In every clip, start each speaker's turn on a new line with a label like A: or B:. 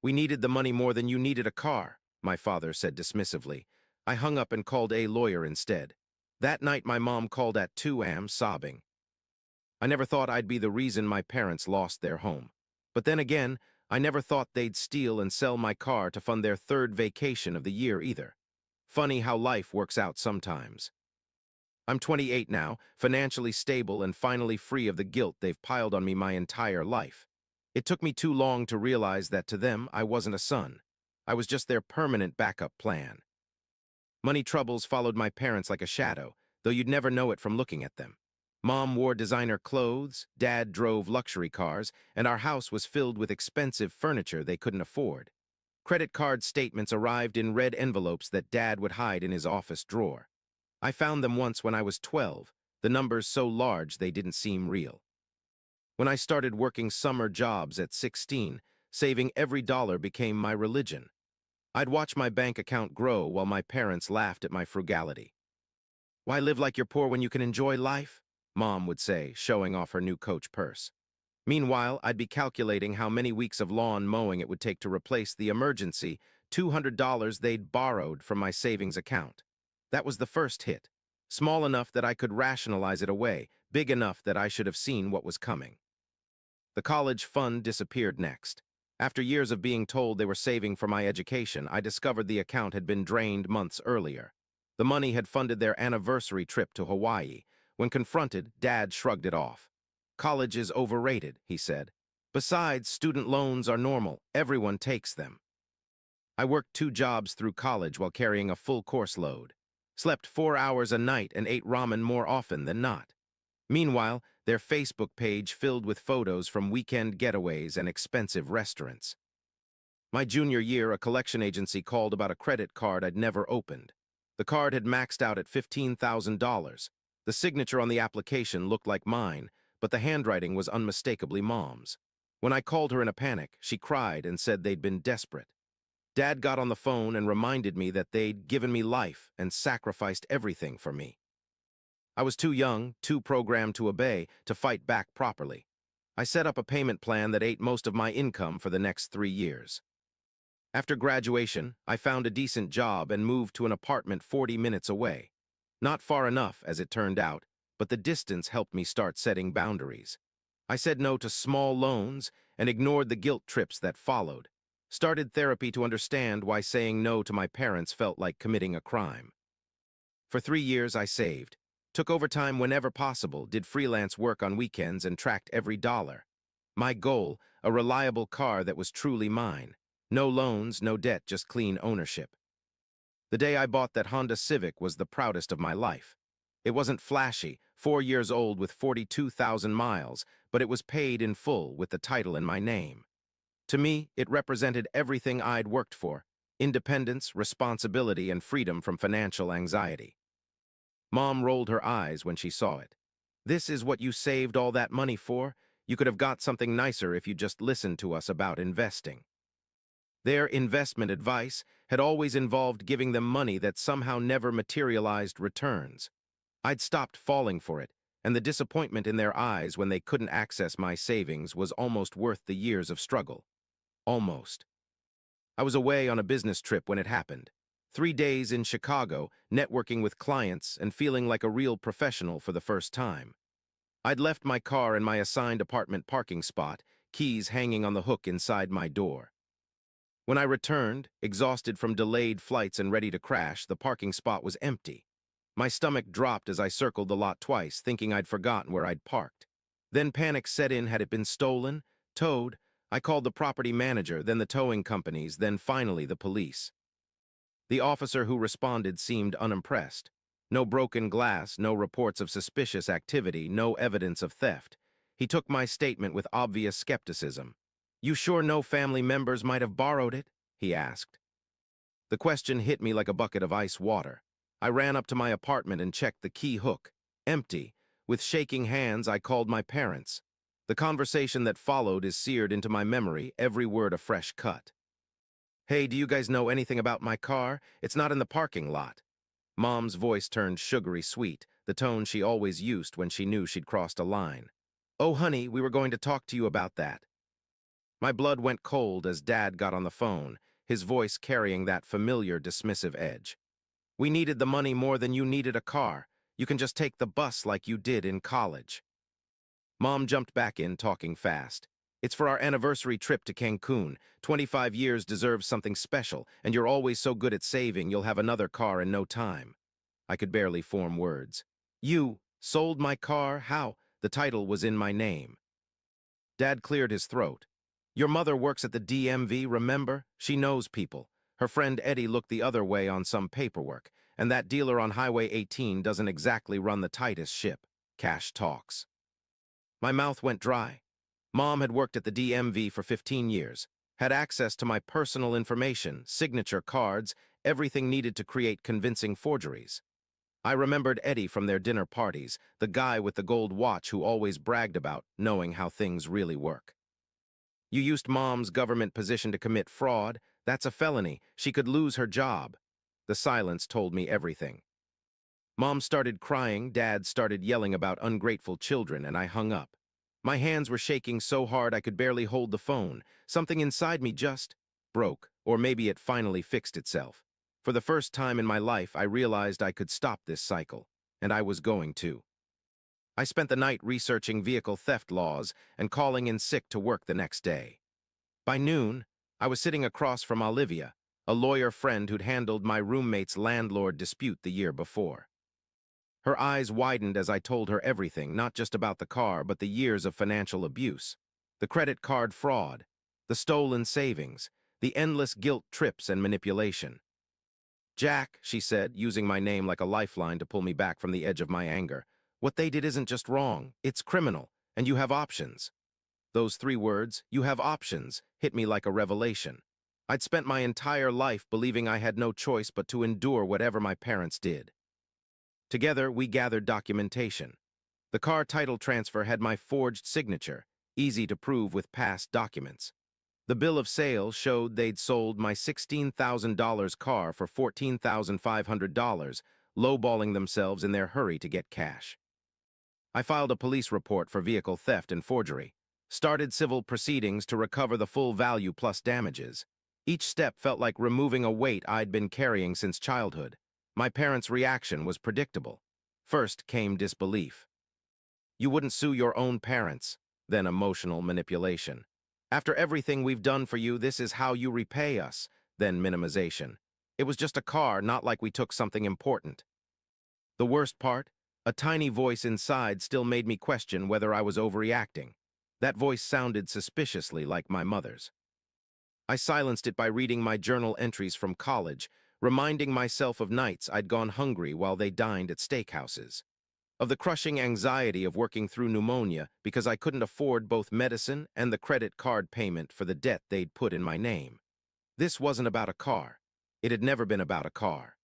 A: "We needed the money more than you needed a car," my father said dismissively. I hung up and called a lawyer instead. That night my mom called at 2 a.m. sobbing. I never thought I'd be the reason my parents lost their home. But then again, I never thought they'd steal and sell my car to fund their third vacation of the year either. Funny how life works out sometimes. I'm 28 now, financially stable and finally free of the guilt they've piled on me my entire life. It took me too long to realize that to them, I wasn't a son. I was just their permanent backup plan. Money troubles followed my parents like a shadow, though you'd never know it from looking at them. Mom wore designer clothes, Dad drove luxury cars, and our house was filled with expensive furniture they couldn't afford. Credit card statements arrived in red envelopes that Dad would hide in his office drawer. I found them once when I was 12, the numbers so large they didn't seem real. When I started working summer jobs at 16, saving every dollar became my religion. I'd watch my bank account grow while my parents laughed at my frugality. "Why live like you're poor when you can enjoy life?" Mom would say, showing off her new Coach purse. Meanwhile, I'd be calculating how many weeks of lawn mowing it would take to replace the emergency $200 they'd borrowed from my savings account. That was the first hit, small enough that I could rationalize it away, big enough that I should have seen what was coming. The college fund disappeared next. After years of being told they were saving for my education, I discovered the account had been drained months earlier. The money had funded their anniversary trip to Hawaii. When confronted, Dad shrugged it off. "College is overrated," he said. "Besides, student loans are normal. Everyone takes them." I worked 2 jobs through college while carrying a full course load. Slept 4 hours a night and ate ramen more often than not. Meanwhile, their Facebook page filled with photos from weekend getaways and expensive restaurants. My junior year, a collection agency called about a credit card I'd never opened. The card had maxed out at $15,000. The signature on the application looked like mine, but the handwriting was unmistakably Mom's. When I called her in a panic, she cried and said they'd been desperate. Dad got on the phone and reminded me that they'd given me life and sacrificed everything for me. I was too young, too programmed to obey, to fight back properly. I set up a payment plan that ate most of my income for the next 3 years. After graduation, I found a decent job and moved to an apartment 40 minutes away. Not far enough, as it turned out, but the distance helped me start setting boundaries. I said no to small loans and ignored the guilt trips that followed. Started therapy to understand why saying no to my parents felt like committing a crime. For 3 years, I saved. Took overtime whenever possible, did freelance work on weekends, and tracked every dollar. My goal, a reliable car that was truly mine. No loans, no debt, just clean ownership. The day I bought that Honda Civic was the proudest of my life. It wasn't flashy, 4 years old with 42,000 miles, but it was paid in full with the title in my name. To me, it represented everything I'd worked for: independence, responsibility, and freedom from financial anxiety. Mom rolled her eyes when she saw it. "This is what you saved all that money for? You could have got something nicer if you just listened to us about investing." Their investment advice had always involved giving them money that somehow never materialized returns. I'd stopped falling for it, and the disappointment in their eyes when they couldn't access my savings was almost worth the years of struggle. Almost. I was away on a business trip when it happened. 3 days in Chicago, networking with clients and feeling like a real professional for the first time. I'd left my car in my assigned apartment parking spot, keys hanging on the hook inside my door. When I returned, exhausted from delayed flights and ready to crash, the parking spot was empty. My stomach dropped as I circled the lot twice, thinking I'd forgotten where I'd parked. Then panic set in. Had it been stolen? Towed? I called the property manager, then the towing companies, then finally the police. The officer who responded seemed unimpressed. No broken glass, no reports of suspicious activity, no evidence of theft. He took my statement with obvious skepticism. "You sure no family members might have borrowed it?" he asked. The question hit me like a bucket of ice water. I ran up to my apartment and checked the key hook. Empty. With shaking hands, I called my parents. The conversation that followed is seared into my memory, every word a fresh cut. "Hey, do you guys know anything about my car? It's not in the parking lot." Mom's voice turned sugary sweet, the tone she always used when she knew she'd crossed a line. "Oh, honey, we were going to talk to you about that." My blood went cold as Dad got on the phone, his voice carrying that familiar dismissive edge. We needed the money more than you needed a car. You can just take the bus like you did in college. Mom jumped back in, talking fast. It's for our anniversary trip to Cancun. 25 years deserves something special, and you're always so good at saving you'll have another car in no time. I could barely form words. You sold my car? How? The title was in my name. Dad cleared his throat. Your mother works at the DMV, remember? She knows people. Her friend Eddie looked the other way on some paperwork, and that dealer on Highway 18 doesn't exactly run the tightest ship. Cash talks. My mouth went dry. Mom had worked at the DMV for 15 years, had access to my personal information, signature cards, everything needed to create convincing forgeries. I remembered Eddie from their dinner parties, the guy with the gold watch who always bragged about knowing how things really work. You used Mom's government position to commit fraud. That's a felony. She could lose her job. The silence told me everything. Mom started crying, Dad started yelling about ungrateful children, and I hung up. My hands were shaking so hard I could barely hold the phone. Something inside me just broke, or maybe it finally fixed itself. For the first time in my life, I realized I could stop this cycle, and I was going to. I spent the night researching vehicle theft laws and calling in sick to work the next day. By noon, I was sitting across from Olivia, a lawyer friend who'd handled my roommate's landlord dispute the year before. Her eyes widened as I told her everything, not just about the car, but the years of financial abuse, the credit card fraud, the stolen savings, the endless guilt trips and manipulation. Jack, she said, using my name like a lifeline to pull me back from the edge of my anger, what they did isn't just wrong, it's criminal, and you have options. Those 3 words, you have options, hit me like a revelation. I'd spent my entire life believing I had no choice but to endure whatever my parents did. Together, we gathered documentation. The car title transfer had my forged signature, easy to prove with past documents. The bill of sale showed they'd sold my $16,000 car for $14,500, lowballing themselves in their hurry to get cash. I filed a police report for vehicle theft and forgery, started civil proceedings to recover the full value plus damages. Each step felt like removing a weight I'd been carrying since childhood. My parents' reaction was predictable. First came disbelief. You wouldn't sue your own parents, then emotional manipulation. After everything we've done for you, this is how you repay us, then minimization. It was just a car, not like we took something important. The worst part? A tiny voice inside still made me question whether I was overreacting. That voice sounded suspiciously like my mother's. I silenced it by reading my journal entries from college, reminding myself of nights I'd gone hungry while they dined at steakhouses, of the crushing anxiety of working through pneumonia because I couldn't afford both medicine and the credit card payment for the debt they'd put in my name. This wasn't about a car. It had never been about a car.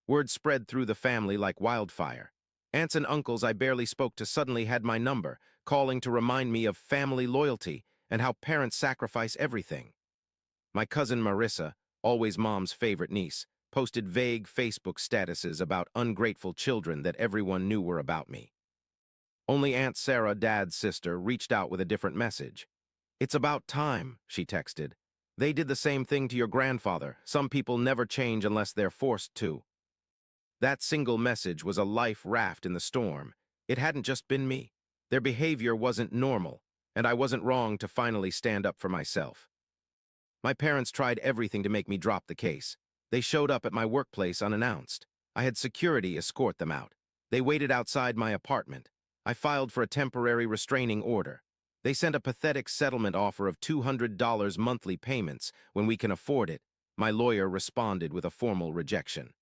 A: Word spread through the family like wildfire. Aunts and uncles I barely spoke to suddenly had my number, calling to remind me of family loyalty and how parents sacrifice everything. My cousin Marissa, always Mom's favorite niece, posted vague Facebook statuses about ungrateful children that everyone knew were about me. Only Aunt Sarah, Dad's sister, reached out with a different message. It's about time, she texted. They did the same thing to your grandfather. Some people never change unless they're forced to. That single message was a life raft in the storm. It hadn't just been me. Their behavior wasn't normal, and I wasn't wrong to finally stand up for myself. My parents tried everything to make me drop the case. They showed up at my workplace unannounced. I had security escort them out. They waited outside my apartment. I filed for a temporary restraining order. They sent a pathetic settlement offer of $200 monthly payments when we can afford it. My lawyer responded with a formal rejection.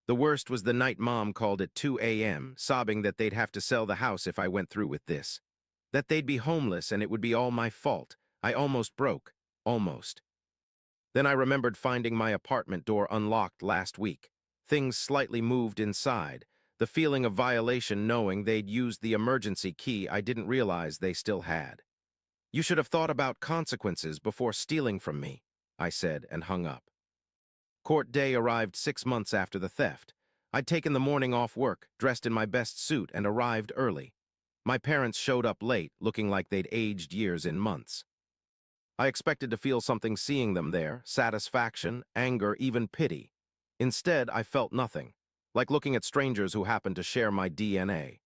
A: The worst was the night Mom called at 2 a.m., sobbing that they'd have to sell the house if I went through with this. That they'd be homeless and it would be all my fault. I almost broke. Almost. Then I remembered finding my apartment door unlocked last week. Things slightly moved inside. The feeling of violation knowing they'd used the emergency key I didn't realize they still had. You should have thought about consequences before stealing from me, I said and hung up. Court day arrived 6 months after the theft. I'd taken the morning off work, dressed in my best suit, and arrived early. My parents showed up late, looking like they'd aged years in months. I expected to feel something seeing them there, satisfaction, anger, even pity. Instead, I felt nothing, like looking at strangers who happened to share my DNA.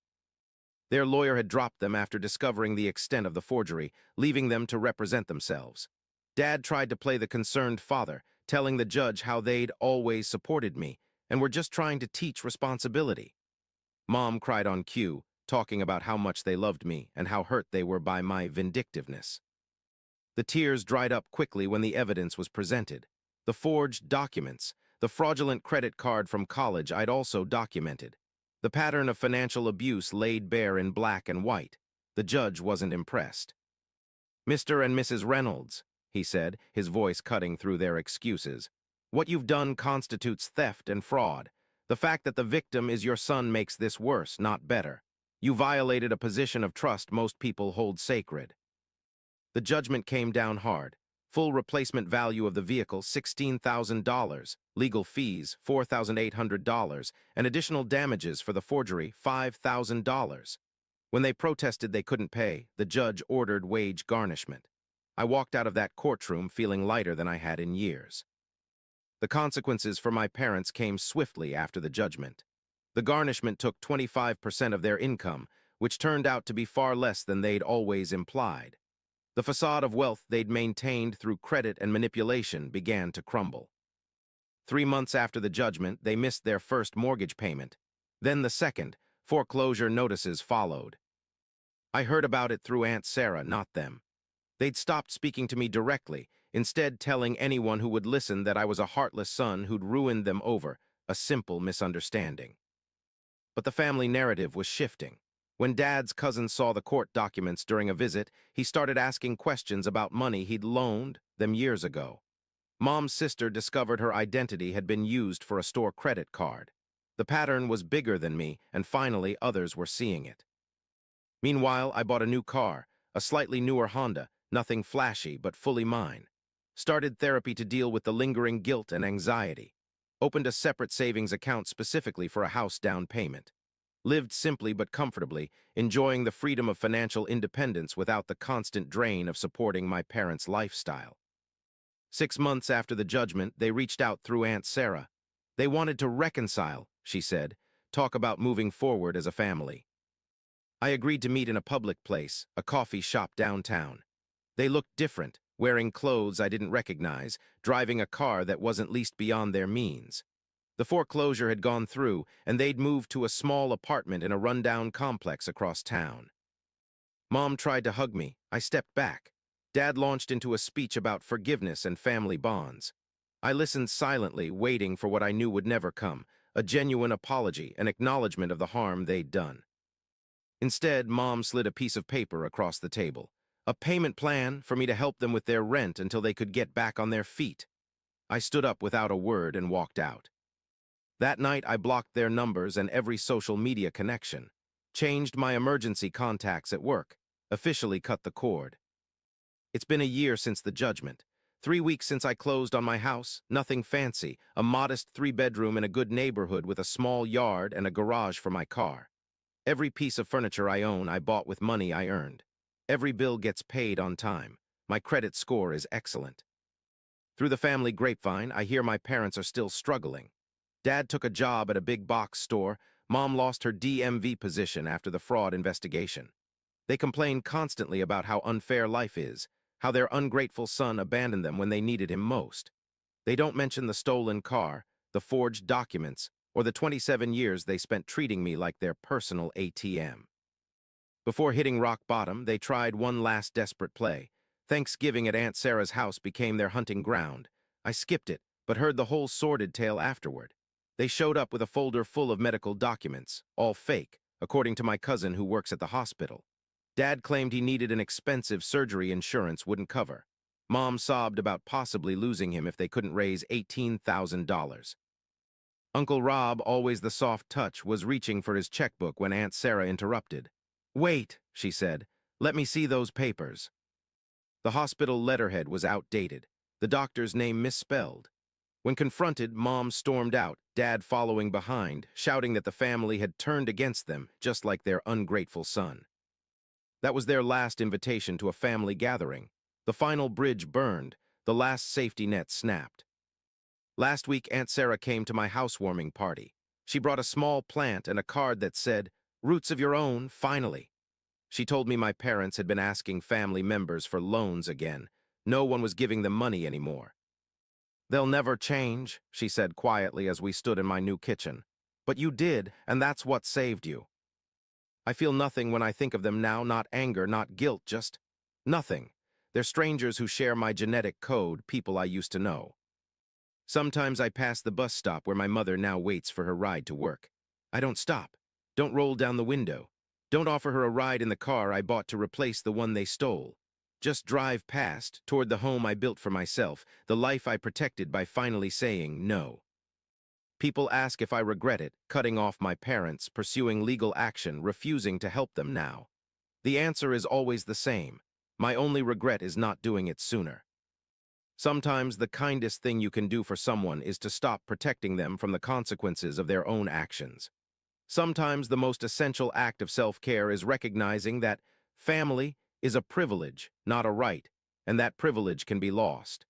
A: Their lawyer had dropped them after discovering the extent of the forgery, leaving them to represent themselves. Dad tried to play the concerned father, telling the judge how they'd always supported me and were just trying to teach responsibility. Mom cried on cue, talking about how much they loved me and how hurt they were by my vindictiveness. The tears dried up quickly when the evidence was presented. The forged documents, the fraudulent credit card from college I'd also documented. The pattern of financial abuse laid bare in black and white. The judge wasn't impressed. "Mr. and Mrs. Reynolds," he said, his voice cutting through their excuses, "what you've done constitutes theft and fraud. The fact that the victim is your son makes this worse, not better. You violated a position of trust most people hold sacred." The judgment came down hard. Full replacement value of the vehicle, $16,000. Legal fees, $4,800. And additional damages for the forgery, $5,000. When they protested they couldn't pay, the judge ordered wage garnishment. I walked out of that courtroom feeling lighter than I had in years. The consequences for my parents came swiftly after the judgment. The garnishment took 25% of their income, which turned out to be far less than they'd always implied. The facade of wealth they'd maintained through credit and manipulation began to crumble. 3 months after the judgment, they missed their first mortgage payment. Then the second, foreclosure notices followed. I heard about it through Aunt Sarah, not them. They'd stopped speaking to me directly, instead telling anyone who would listen that I was a heartless son who'd ruined them over a simple misunderstanding. But the family narrative was shifting. When Dad's cousin saw the court documents during a visit, he started asking questions about money he'd loaned them years ago. Mom's sister discovered her identity had been used for a store credit card. The pattern was bigger than me, and finally others were seeing it. Meanwhile, I bought a new car, a slightly newer Honda, nothing flashy but fully mine. Started therapy to deal with the lingering guilt and anxiety. Opened a separate savings account specifically for a house down payment. Lived simply but comfortably, enjoying the freedom of financial independence without the constant drain of supporting my parents' lifestyle. 6 months after the judgment, they reached out through Aunt Sarah. They wanted to reconcile, she said, talk about moving forward as a family. I agreed to meet in a public place, a coffee shop downtown. They looked different, wearing clothes I didn't recognize, driving a car that wasn't leased beyond their means. The foreclosure had gone through, and they'd moved to a small apartment in a rundown complex across town. Mom tried to hug me. I stepped back. Dad launched into a speech about forgiveness and family bonds. I listened silently, waiting for what I knew would never come, a genuine apology, an acknowledgement of the harm they'd done. Instead, Mom slid a piece of paper across the table. A payment plan for me to help them with their rent until they could get back on their feet. I stood up without a word and walked out. That night, I blocked their numbers and every social media connection, changed my emergency contacts at work, officially cut the cord. It's been a year since the judgment. 3 weeks since I closed on my house, nothing fancy, a modest 3-bedroom in a good neighborhood with a small yard and a garage for my car. Every piece of furniture I own, I bought with money I earned. Every bill gets paid on time. My credit score is excellent. Through the family grapevine, I hear my parents are still struggling. Dad took a job at a big box store. Mom lost her DMV position after the fraud investigation. They complain constantly about how unfair life is, how their ungrateful son abandoned them when they needed him most. They don't mention the stolen car, the forged documents, or the 27 years they spent treating me like their personal ATM. Before hitting rock bottom, they tried one last desperate play. Thanksgiving at Aunt Sarah's house became their hunting ground. I skipped it, but heard the whole sordid tale afterward. They showed up with a folder full of medical documents, all fake, according to my cousin who works at the hospital. Dad claimed he needed an expensive surgery insurance wouldn't cover. Mom sobbed about possibly losing him if they couldn't raise $18,000. Uncle Rob, always the soft touch, was reaching for his checkbook when Aunt Sarah interrupted. "Wait," she said. "Let me see those papers." The hospital letterhead was outdated, the doctor's name misspelled. When confronted, Mom stormed out, Dad following behind, shouting that the family had turned against them, just like their ungrateful son. That was their last invitation to a family gathering. The final bridge burned. The last safety net snapped. Last week, Aunt Sarah came to my housewarming party. She brought a small plant and a card that said, "Roots of your own, finally." She told me my parents had been asking family members for loans again. No one was giving them money anymore. "They'll never change," she said quietly as we stood in my new kitchen. "But you did, and that's what saved you." I feel nothing when I think of them now, not anger, not guilt, just nothing. They're strangers who share my genetic code, people I used to know. Sometimes I pass the bus stop where my mother now waits for her ride to work. I don't stop. Don't roll down the window. Don't offer her a ride in the car I bought to replace the one they stole. Just drive past, toward the home I built for myself, the life I protected by finally saying no. People ask if I regret it, cutting off my parents, pursuing legal action, refusing to help them now. The answer is always the same. My only regret is not doing it sooner. Sometimes the kindest thing you can do for someone is to stop protecting them from the consequences of their own actions. Sometimes the most essential act of self-care is recognizing that family is a privilege, not a right, and that privilege can be lost.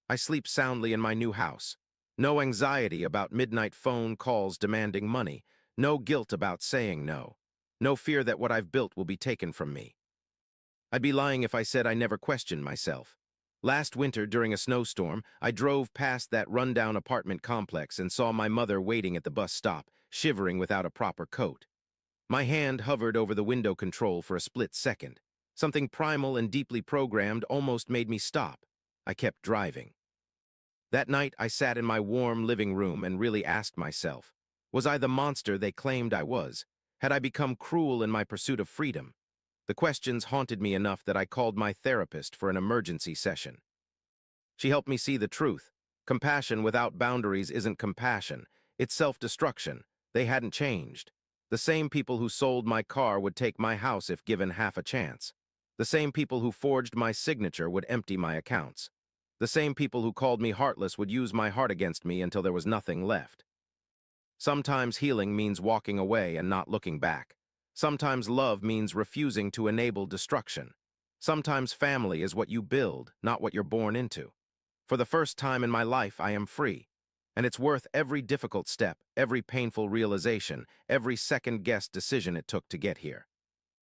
A: I sleep soundly in my new house. No anxiety about midnight phone calls demanding money. No guilt about saying no. No fear that what I've built will be taken from me. I'd be lying if I said I never questioned myself. Last winter, during a snowstorm, I drove past that rundown apartment complex and saw my mother waiting at the bus stop, shivering without a proper coat. My hand hovered over the window control for a split second. Something primal and deeply programmed almost made me stop. I kept driving. That night, I sat in my warm living room and really asked myself, was I the monster they claimed I was? Had I become cruel in my pursuit of freedom? The questions haunted me enough that I called my therapist for an emergency session. She helped me see the truth. Compassion without boundaries isn't compassion. It's self-destruction. They hadn't changed. The same people who sold my car would take my house if given half a chance. The same people who forged my signature would empty my accounts. The same people who called me heartless would use my heart against me until there was nothing left. Sometimes healing means walking away and not looking back. Sometimes love means refusing to enable destruction. Sometimes family is what you build, not what you're born into. For the first time in my life, I am free. And it's worth every difficult step, every painful realization, every second-guessed decision it took to get here.